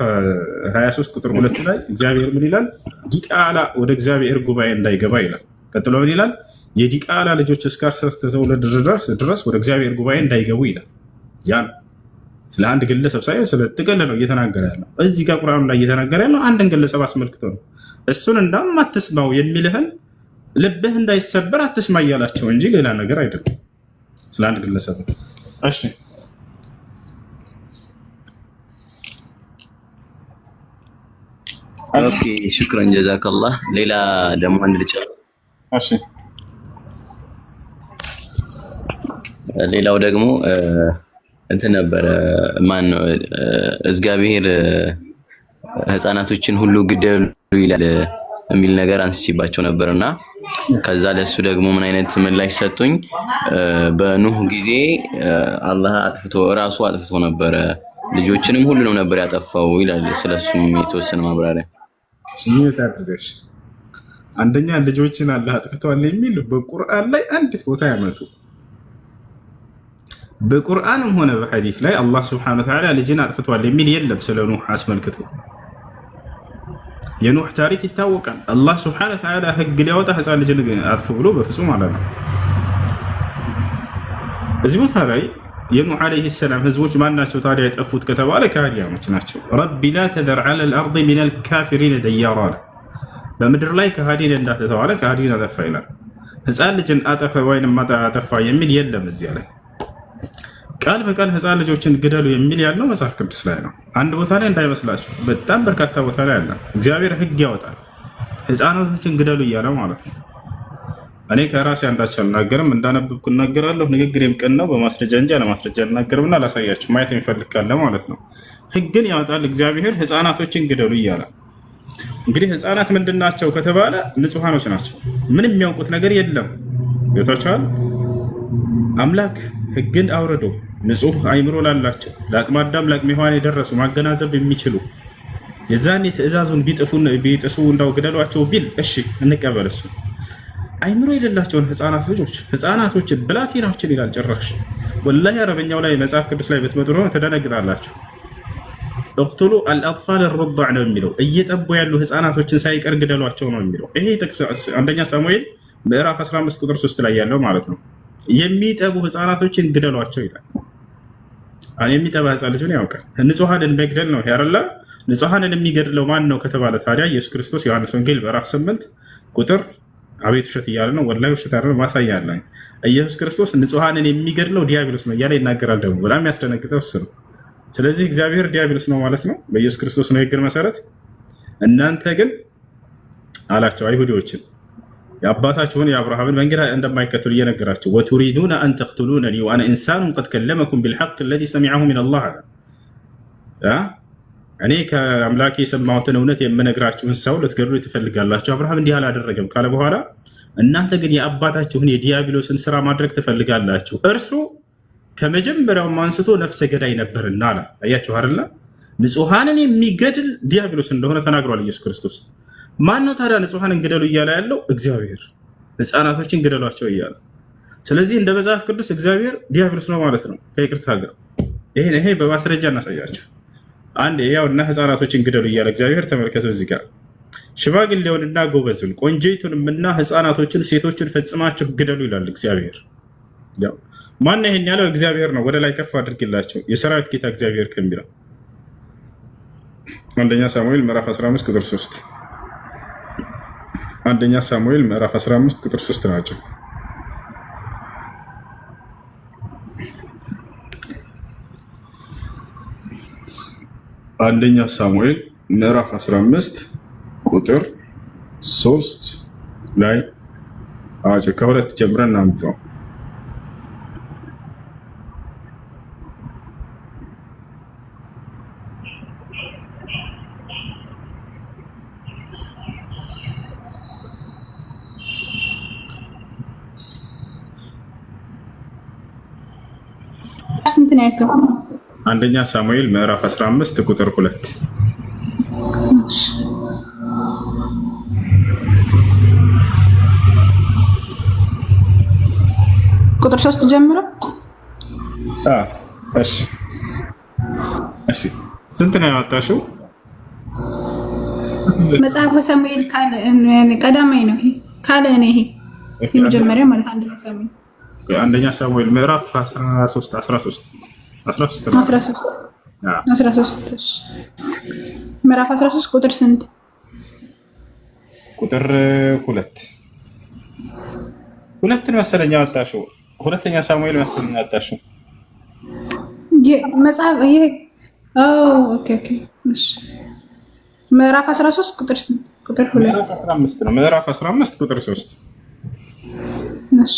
23 ቁጥር 2 ላይ እግዚአብሔር ምን ይላል? ዲቃላ ወደ እግዚአብሔር ጉባኤ እንዳይገባ ይላል። ቀጥሎ ምን ይላል? የዲቃላ ልጆች እስካልተወለዱ ድረስ ወደ እግዚአብሔር ጉባኤ እንዳይገቡ ይላል። ያን ስለ አንድ ግለሰብ ሳይሆን ስለ ጥቅል ነው እየተናገረ ያለው። እዚህ ጋር ቁርአኑ ላይ እየተናገረ ያለው አንድን ግለሰብ አስመልክቶ ነው። እሱን እንዳውም አትስማው የሚልህን ልብህ እንዳይሰበር አትስማ እያላቸው እንጂ ሌላ ነገር አይደለም። ስለ አንድ ግለሰብ እሺ ኦኬ ሽክራን ጀዛከላህ። ሌላ ደግሞ አንድ ልጭ እሺ ሌላው ደግሞ እንትን ነበረ ማን ነው እግዚአብሔር ህፃናቶችን ሁሉ ግደሉ ይላል የሚል ነገር አንስቼባቸው ነበርና ከዛ ለሱ ደግሞ ምን አይነት ምላሽ ሰጡኝ? በኑህ ጊዜ አላህ ራሱ አጥፍቶ ነበረ፣ ልጆችንም ሁሉንም ነበር ያጠፋው ይላል። ስለሱም የተወሰነ ማብራሪያ ስሜት አድርገሽ አንደኛ ልጆችን አላህ አጥፍቷል የሚል በቁርአን ላይ አንዲት ቦታ ያመጡ። በቁርአንም ሆነ በሐዲስ ላይ አላህ ሱብሓነሁ ወተዓላ ልጅን አጥፍቷል የሚል የለም። ስለ ኑህ አስመልክቶ የኑህ ታሪክ ይታወቃል። አላህ ሱብሓነሁ ወተዓላ ህግ ሊያወጣ ህፃን ልጅን አጥፉ ብሎ በፍጹም አላለም። እዚህ ቦታ ላይ የኑህ ዓለይሂ ሰላም ህዝቦች ማናቸው ታዲያ የጠፉት ከተባለ ከሃዲያኖች ናቸው። ረቢ ላ ተዘር ዐለል አርዲ ሚነል ካፊሪነ ደያራ፣ በምድር ላይ ከሃዲን እንዳትተዋለ ከሃዲን አጠፋ ይላል። ህፃን ልጅን አጠፋ ወይንም አጠፋ የሚል የለም። እዚያ ላይ ቃል በቃል ህፃን ልጆችን ግደሉ የሚል ያለው መጽሐፍ ቅዱስ ላይ ነው። አንድ ቦታ ላይ እንዳይመስላችሁ፣ በጣም በርካታ ቦታ ላይ አለ። እግዚአብሔር ህግ ያወጣል ህፃናቶችን ግደሉ እያለ ማለት ነው። እኔ ከራሴ አንዳች አልናገርም፣ እንዳነበብኩ እናገራለሁ። ንግግሬም ቅን ነው፣ በማስረጃ እንጂ አለማስረጃ አልናገርምና ላሳያችሁ፣ ማየት የሚፈልግ ካለ ማለት ነው። ህግን ያወጣል እግዚአብሔር ህፃናቶችን ግደሉ እያለ። እንግዲህ ህፃናት ምንድን ናቸው ከተባለ ንጹሃኖች ናቸው። ምንም የሚያውቁት ነገር የለም። ቤቶቻል አምላክ ህግን አውርዶ ንጹህ አይምሮ ላላቸው ለአቅመ አዳም ለአቅመ ሔዋን የደረሱ ማገናዘብ የሚችሉ የዛኔ ትእዛዙን ቢጥሱ እንዳው ግደሏቸው ቢል እሺ እንቀበል። እሱ አይምሮ የሌላቸውን ህፃናቶችን ብላቴናዎችን ይላል ጭራሽ። ወላሂ አረበኛው ላይ መጽሐፍ ቅዱስ ላይ ብትመጡ ነው ተደነግጣላችሁ። እቅቱሉ አልአጥፋል ሩዳዕ ነው የሚለው፣ እየጠቡ ያሉ ህፃናቶችን ሳይቀር ግደሏቸው ነው የሚለው። ይሄ አንደኛ ሳሙኤል ምዕራፍ 15 ቁጥር 3 ላይ ያለው ማለት ነው። የሚጠቡ ህፃናቶችን ግደሏቸው ይላል። የሚጠባ ህፃን ልጅ ምን ያውቃል? ንጹሐንን መግደል ነው ያረላ። ንጹሐንን የሚገድለው ማን ነው ከተባለ ታዲያ ኢየሱስ ክርስቶስ ዮሐንስ ወንጌል ምዕራፍ 8 ቁጥር አቤት ውሸት እያለ ነው። ወላሂ ውሸት አይደለም፣ ማሳያ አለ። ኢየሱስ ክርስቶስ ንጹሐንን የሚገድለው ዲያብሎስ ነው እያለ ይናገራል። ደግሞ በጣም የሚያስደነግጠው እሱ ነው። ስለዚህ እግዚአብሔር ዲያብሎስ ነው ማለት ነው በኢየሱስ ክርስቶስ ንግግር መሰረት። እናንተ ግን አላቸው አይሁዶችን የአባታችሁን የአብርሃምን መንገድ እንደማይከተሉ እየነገራቸው ወቱሪዱነ አን ተቅቱሉነኒ ወአነ ኢንሳኑን ቀድ ከለመኩም ቢልሐቅ አለዚ ሰሚዐሁ ሚነላህ አለ። እኔ ከአምላኬ የሰማሁትን እውነት የምነግራችሁን ሰው ልትገድሉ ትፈልጋላችሁ፣ አብርሃም እንዲህ አላደረገም ካለ በኋላ እናንተ ግን የአባታችሁን የዲያብሎስን ስራ ማድረግ ትፈልጋላችሁ፣ እርሱ ከመጀመሪያውም አንስቶ ነፍሰ ገዳይ ነበርና አለ። አያችሁ አይደለ? ንጹሐንን የሚገድል ዲያብሎስ እንደሆነ ተናግሯል ኢየሱስ ክርስቶስ። ማን ነው ታዲያ ንጹሐንን ግደሉ እያለ ያለው? እግዚአብሔር። ህፃናቶችን ግደሏቸው እያለ። ስለዚህ እንደ መጽሐፍ ቅዱስ እግዚአብሔር ዲያብሎስ ነው ማለት ነው። ከይቅርታ ጋር ይሄ በማስረጃ እናሳያችሁ። አንድ ያው እና ህፃናቶችን ግደሉ እያለ እግዚአብሔር ተመልከቱ። እዚህ ጋር ሽማግሌውንና ጎበዙን ቆንጆይቱንም እና ህፃናቶችን ሴቶችን ፈጽማችሁ ግደሉ ይላል እግዚአብሔር። ያው ማን ይሄን ያለው? እግዚአብሔር ነው። ወደ ላይ ከፍ አድርግላቸው የሰራዊት ጌታ እግዚአብሔር ከሚለው አንደኛ ሳሙኤል ምዕራፍ 15 ቁጥር 3 አንደኛ ሳሙኤል ምዕራፍ 15 ቁጥር 3 ናቸው። አንደኛ ሳሙኤል ምዕራፍ 15 ቁጥር 3 ላይ ከሁለት ጀምረን እናንብበው። ስንት ነው ያልከው? አንደኛ ሳሙኤል ምዕራፍ 15 ቁጥር 2 ቁጥር 3 ጀምሮ። እሺ ስንት ነው ያወጣሽው? መጽሐፈ ሳሙኤል ቀዳማይ ነው ካለ ነው ይሄ የመጀመሪያ ማለት አንደኛ ሳሙኤል ምዕራፍ 13 ምዕራፍ 13 ቁጥር ስንት? ቁጥር 2 መሰለኝ ያወጣሽው። ሁለተኛ ሳሙኤል መሰለኝ ያወጣሽው መጽሐፍ ይሄ። ኦኬ እሺ። ምዕራፍ 13 ቁጥር ስንት? ቁጥር 2 15 ነው። ምዕራፍ 15 ቁጥር 3 እሺ።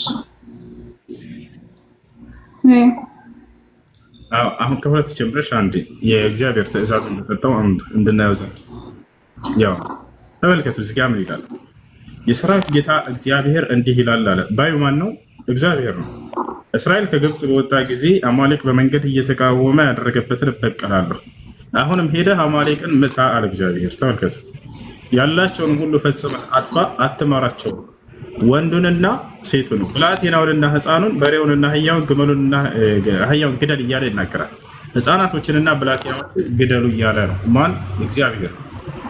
አሁን ከሁለት ጀምረሽ አንዴ የእግዚአብሔር ትእዛዝ እንደሰጠው እንድናየው ዘንድ ያው ተመልከቱ። እዚህ ጋር ምን ይላል? የሰራዊት ጌታ እግዚአብሔር እንዲህ ይላል አለ። ባዩ ማን ነው? እግዚአብሔር ነው። እስራኤል ከግብፅ በወጣ ጊዜ አማሌቅ በመንገድ እየተቃወመ ያደረገበትን እበቀላለሁ። አሁንም ሄደህ አማሌቅን ምታ አለ እግዚአብሔር። ተመልከቱ። ያላቸውን ሁሉ ፈጽመህ አጥፋ፣ አትማራቸው፣ ወንዱንና ሴቱን፣ ብላቴናውንና ሕፃኑን፣ በሬውንና አህያውን፣ ግመሉንና አህያውን ግደል እያለ ይናገራል። ሕፃናቶችንና ብላቴናውን ግደሉ እያለ ነው። ማን? እግዚአብሔር።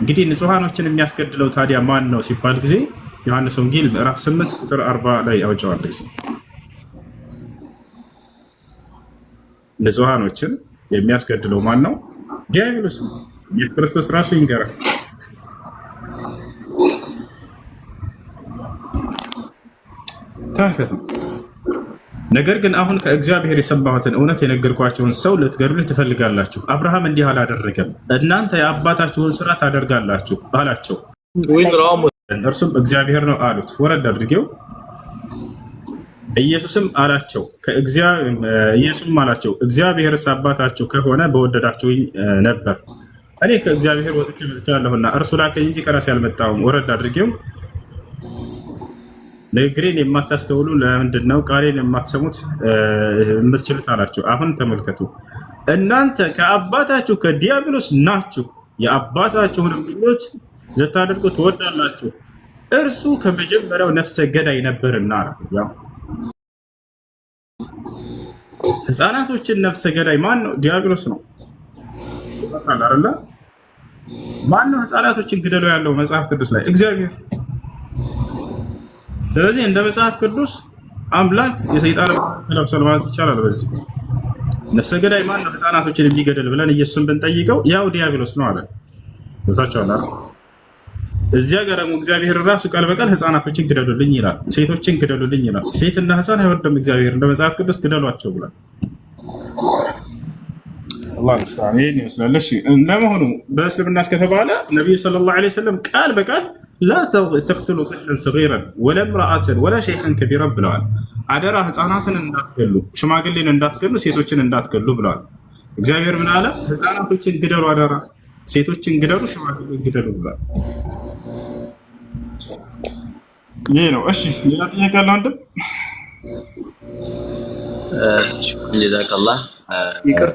እንግዲህ ንጹሐኖችን የሚያስገድለው ታዲያ ማን ነው ሲባል ጊዜ ዮሐንስ ወንጌል ምዕራፍ 8 ቁጥር 40 ላይ ያውጫዋለች። ንጹሐኖችን የሚያስገድለው ማን ነው? ዲያብሎስ ነው። የክርስቶስ ራሱ ይንገራል። ታከተ ነገር ግን አሁን ከእግዚአብሔር የሰማሁትን እውነት የነገርኳቸውን ሰው ልትገድሉ ትፈልጋላችሁ። አብርሃም እንዲህ አላደረገም፣ እናንተ የአባታችሁን ስራ ታደርጋላችሁ አላቸው። እርሱም እግዚአብሔር ነው አሉት። ወረድ አድርጌው ኢየሱስም አላቸው እግዚአብሔርስ አባታችሁ ከሆነ በወደዳችሁኝ ነበር። እኔ ከእግዚአብሔር ወጥቼ መጥቻለሁና እርሱ ላከኝ እንጂ ከራሴ አልመጣሁም። ወረድ አድርጌው ንግግሬን የማታስተውሉ ለምንድን ነው ቃሌን የማትሰሙት የምትችሉት አላቸው። አሁን ተመልከቱ፣ እናንተ ከአባታችሁ ከዲያብሎስ ናችሁ፣ የአባታችሁን ምኞት ልታደርጉ ትወዳላችሁ፣ እርሱ ከመጀመሪያው ነፍሰ ገዳይ ነበርና። ህፃናቶችን ነፍሰ ገዳይ ማን ነው? ዲያብሎስ ነው። ማን ነው ህፃናቶችን ግደሉ ያለው መጽሐፍ ቅዱስ ላይ? እግዚአብሔር። ስለዚህ እንደ መጽሐፍ ቅዱስ አምላክ የሰይጣን ለብሷል ማለት ይቻላል። በዚህ ነፍሰ ገዳይ ማን ነው ህፃናቶችን የሚገድል ብለን ኢየሱስን ብንጠይቀው ያው ዲያብሎስ ነው አለ። ቦታቸውና እዚያ ጋር ደግሞ እግዚአብሔር ራሱ ቃል በቃል ህፃናቶችን ግደሉልኝ ይላል፣ ሴቶችን ግደሉልኝ ይላል። ሴትና ህፃን አይወድም እግዚአብሔር። እንደ መጽሐፍ ቅዱስ ግደሏቸው ብሏል። አላህ ይመስላል። ይሄን ይመስላል። እሺ ለመሆኑ በእስልምና እስከተባለ ነብዩ ሰለላሁ ዐለይሂ ወሰለም ቃል በቃል ላ ተቅትሉ ጠፍለን ሰጊረን ወላ ምርአትን ወላ ሸይኸን ከቢረን ብለዋል። አደራ ህፃናትን እንዳትገሉ፣ ሽማግሌን እንዳትገሉ፣ ሴቶችን እንዳትገሉ ብለዋል። እግዚአብሔር ምን አለ? ህፃናቶችን ግደሉ፣ አደራ ሴቶችን ግደሉ፣ ሽማግሌን ግደሉ ብለዋል። ይሄ ነው። እሺ ሌላ ጥያቄ አለ? አንድም ጀዛከላህ።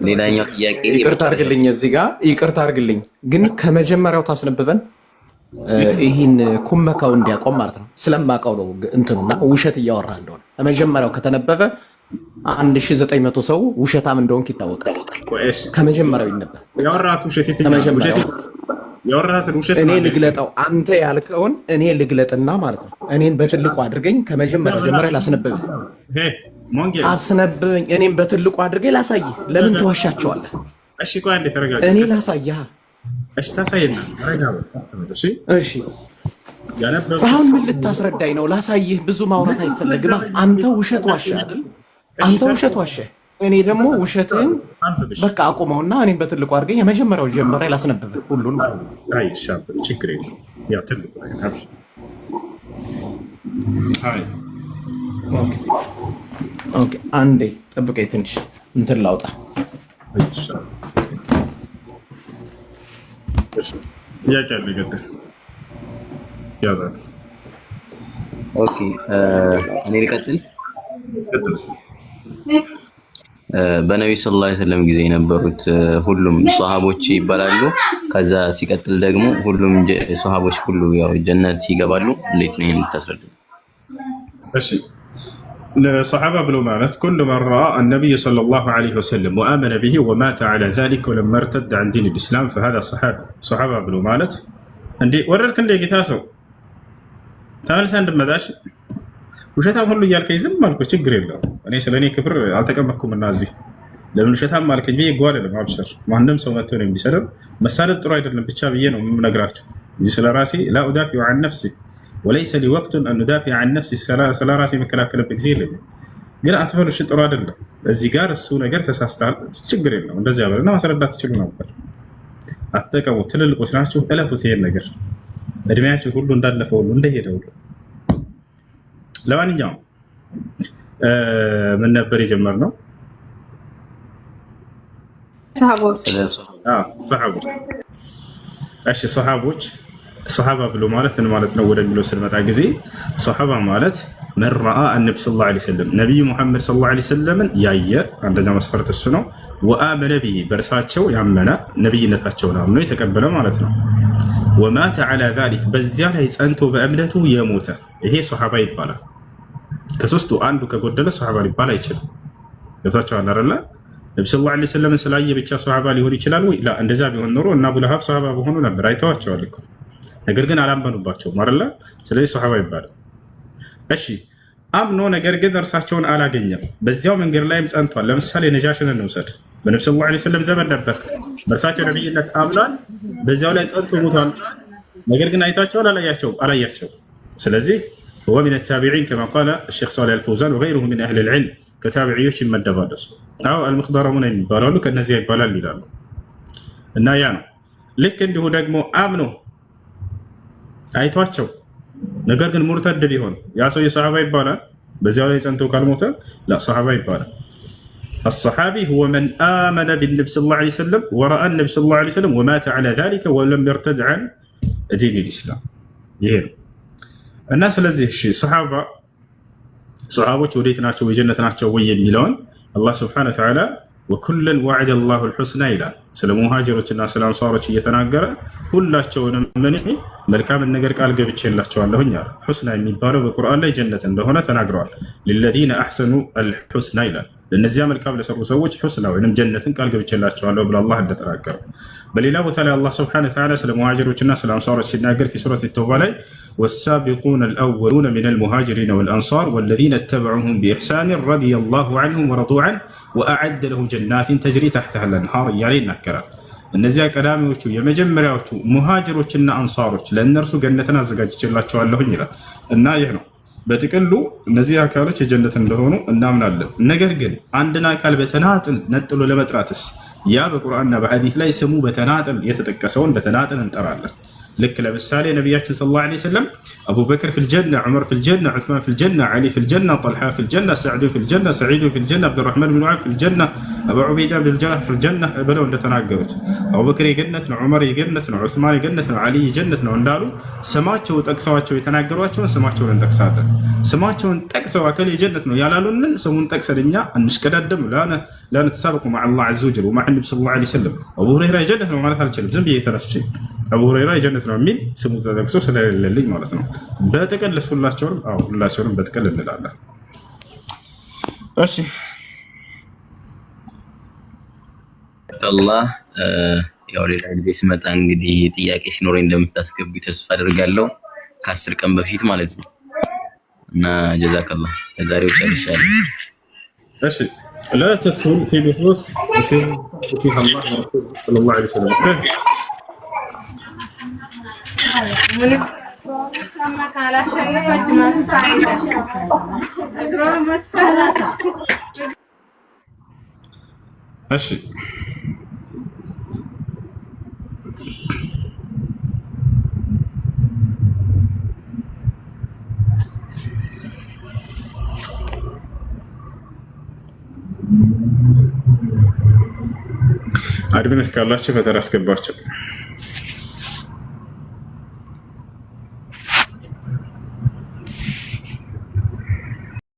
ሌላኛው ጥያቄ ይቅርታ አድርግልኝ፣ እዚህ ጋር ይቅርታ አድርግልኝ፣ ግን ከመጀመሪያው ታስነብበን ይህን ኩመካው እንዲያቆም ማለት ነው። ስለማውቀው ነው እንትኑና ውሸት እያወራ እንደሆነ ከመጀመሪያው ከተነበበ 1900 ሰው ውሸታም እንደሆንክ ይታወቃል። ከመጀመሪያው ይነበብ። እኔ ልግለጠው፣ አንተ ያልከውን እኔ ልግለጥና ማለት ነው። እኔን በትልቁ አድርገኝ፣ ከመጀመሪያው ጀምሬ ላስነብብ። አስነብበኝ፣ እኔም በትልቁ አድርገኝ ላሳይህ። ለምን ትዋሻቸዋለህ? እኔ ላሳይህ። እሺ ታሳየና እሺ አሁን ምን ልታስረዳኝ ነው? ላሳይህ። ብዙ ማውራት አይፈለግም። አንተ ውሸት ዋሻ አይደል? አንተ ውሸት ዋሻ፣ እኔ ደግሞ ውሸትን በቃ አቁመውና እኔም በትልቁ አድርገኝ የመጀመሪያው ጀምሬ ላስነብብህ ሁሉን ማለት ነው። አይ ሻብ ችግር የለም። ያ ትልቁ አብሽ አይ ኦኬ አንዴ ጠብቀኝ ትንሽ እንትን ላውጣ። ጥያቄ አለ ገጠር ያዛት። ኦኬ እኔ ልቀጥል። በነብዩ ሰለላሁ ዐለይሂ ወሰለም ጊዜ የነበሩት ሁሉም ሷሃቦች ይባላሉ። ከዛ ሲቀጥል ደግሞ ሁሉም ሷሃቦች ሁሉ ያው ጀነት ይገባሉ። እንዴት ነው የምታስረዱት? እሺ ለصحابه ብሎ ማለት كل من راى النبي صلى الله عليه وسلم وآمن به ومات على ذلك ولما ارتد عن دين الإسلام فهذا صحابه ብሎ ማለት እንዴ ወረድክ እንደ ጌታ ሰው ታልሳ እንደመዳሽ ውሸታም ሁሉ እያልከኝ ዝም አልኩ። ችግር የለውም። እኔ ስለኔ ክብር አልተቀመጥኩምና እዚህ ለምን ውሸታም አልከኝ ብዬ ጓል አይደለም። አብሽር ማንም ሰው መጥቶ ነው የሚሰደብ። መሳደብ ጥሩ አይደለም ብቻ ብዬ ነው የምነግራችሁ እንጂ ስለራሴ لا أدافع عن نفسي وليس لي وقت أن أدافع عن نفسي ስለራሴ መከላከልበት ጊዜ የለኝም። ግን አትበሉ እሺ፣ ጥሩ አይደለም። እዚህ ጋር እሱ ነገር ተሳስተሃል፣ ችግር የለውም። እንደዚህ ያለና ማስረዳት ትችሉ ነበር። አትጠቀሙ። ትልልቆች ናችሁ፣ እለፉት ይሄን ነገር። እድሜያችሁ ሁሉ እንዳለፈ ሁሉ እንደሄደ ሁሉ። ለማንኛውም ምን ነበር የጀመርነው? ሰሃቦች። እሺ ሰሃባ ብሎ ማለት ምን ማለት ነው ወደሚለው ስንመጣ ጊዜ ሰሃባ ማለት من راى النبي صلى الله عليه وسلم ነብዩ መሐመድ ሰለላሁ ዐለይሂ ወሰለምን ያየ አንደኛው መስፈርት እሱ ነው። ወአመነ ቢሂ በእርሳቸው ያመነ ነብይነታቸውን አምኖ የተቀበለ ማለት ነው። ወማተ ዐላ ዛሊክ በዚያ ላይ ጸንቶ በእምነቱ የሞተ ይሄ ሰሃባ ይባላል። ከሶስቱ አንዱ ከጎደለ ሰሃባ ሊባል አይችልም። ገብታችኋል አይደል? ነብዩ ሰለላሁ ዐለይሂ ወሰለም ስላየ ብቻ ሰሃባ ሊሆን ይችላል ወይ? ላ እንደዛ ቢሆን ኖሮ እና አቡ ለሃብ ሰሃባ በሆኑ ነበር፣ አይተዋቸዋል እኮ። ነገር ግን አላመኑባቸውም አይደል? ስለዚህ ሰሃባ ይባላል። እሺ አምኖ ነገር ግን እርሳቸውን አላገኘም፣ በዚያው መንገድ ላይም ጸንቷል። ለምሳሌ ነጃሽን እንውሰድ። በነብዩ ሰለላሁ ዐለይሂ ወሰለም ዘመን ነበር፣ በእርሳቸው ነብይነት አምኗል፣ በዚያው ላይ ጸንቶ ሞቷል። ነገር ግን አይታቸዋል? አላያቸውም። ስለዚህ هو من التابعين كما قال الشيخ صالح الفوزان وغيره من أهل العلم كتابعيوش يمدبال أو المخضرمون يبالالو كالنزيه يبالال يلالو እና ያ ነው። ልክ እንዲሁ ደግሞ አምኖ አይቷቸው ነገር ግን ሙርተድ ቢሆን ያ ሰው የሰሃባ ይባላል። በዚያው ላይ ጸንቶ ካልሞተ لا ሰሃባ ይባላል። الصحابي هو من آمن بالنبي صلى الله عليه وسلم ورأى النبي صلى الله عليه وسلم ومات على ذلك ولم يرتد عن دين الإسلام ይሄ ነው። እና ስለዚህ እሺ ሰሃቦች ወዴት ናቸው የጀነት ናቸው ወይ የሚለውን አላህ Subhanahu Wa Ta'ala ወኩለን ወዐደ አላሁ አልሑስና ይላል። ስለ ሙሃጅሮችና ስለ አንሷሮች እየተናገረ ሁላቸውንም ምን መልካም ነገር ቃል ገብቼላቸዋለሁኝ አለ። ሑስና የሚባለው በቁርአን ላይ ጀነት እንደሆነ ተናግረዋል። ለለዚነ አሕሰኑ አልሑስና ይላል። ለነዚያ መልካም ለሰሩ ሰዎች ሑስና ወይንም ጀነትን ቃል ገብቼላቸዋለሁ ብሎ አላህ እንደተናገረ። በሌላ ቦታ ላይ አላህ Subhanahu Wa Ta'ala ስለ ሙሃጅሮችና ስለ አንሷሮች ሲናገር في سورة التوبة ላይ والسابقون الأولون من المهاجرين والأنصار والذين اتبعوهم بإحسان رضي الله عنهم ورضوا عنه وأعد لهم جنات تجري تحتها الأنهار እያለ ይናገራል። እነዚያ ቀዳሚዎቹ የመጀመሪያዎቹ ሙሃጅሮችና አንሷሮች ለእነርሱ ገነትን አዘጋጅቼላቸዋለሁኝ ይላል። እና ይህ ነው በጥቅሉ እነዚህ አካሎች የጀነት እንደሆኑ እናምናለን። ነገር ግን አንድን አካል በተናጥል ነጥሎ ለመጥራትስ ያ በቁርአንና በሐዲስ ላይ ስሙ በተናጥል የተጠቀሰውን በተናጥል እንጠራለን። ልክ ለምሳሌ ነቢያችን ሰለላሁ ዐለይሂ ወሰለም አቡበክር ፊልጀና፣ ዑመር ፊልጀና፣ ዑስማን ፊልጀና፣ ዓሊ ፊልጀና፣ ጠልሓ ፊልጀና፣ ሰዕዱ ፊልጀና፣ ሰዒዱ ፊልጀና፣ አብዱራሕማን ብን ዐውፍ ፊልጀና፣ አቡ ዑበይዳ ብን ጀራህ ፊልጀና ብለው እንደተናገሩት አቡበክር የገነት ነው፣ ዑመር የገነት ነው፣ ዑስማን የገነት ነው፣ ዓሊ የጀነት ነው እንዳሉ ስማቸው ጠቅሰዋቸው የተናገሯቸውን ስማቸውን እንጠቅሳለን። ስማቸውን ጠቅሰው አከል የጀነት ነው ያላሉንን ስሙን ጠቅሰን እኛ አንሽቀዳደም። ላ ነተሳበቁ መዓ አላህ ዐዘ ወጀል ወመዓ ነቢ ሰለላሁ ዐለይሂ ወሰለም። አቡ ሁረይራ የጀነት ነው ማለት አልችልም። ዝም ብዬ ተነስቼ አቡ ሁረይራ የጀነት ነው የሚል ስሙ ተጠቅሶ ስለሌለልኝ ማለት ነው። በጥቅል ሁላቸውንም በጥቅል እንላለን። እሺ አላህ ያው ሌላ ጊዜ ስመጣ እንግዲህ ጥያቄ ሲኖረኝ እንደምታስገቡ ተስፋ አደርጋለሁ። ከ10 ቀን በፊት ማለት ነው። እና ጀዛከላህ ለዛሬው ጨርሻለሁ። እሺ لا تدخل في بثوث فيها الله ورسوله صلى الله عليه وسلم. ماشي አድሚኖች ካላችሁ በተራ አስገባቸው።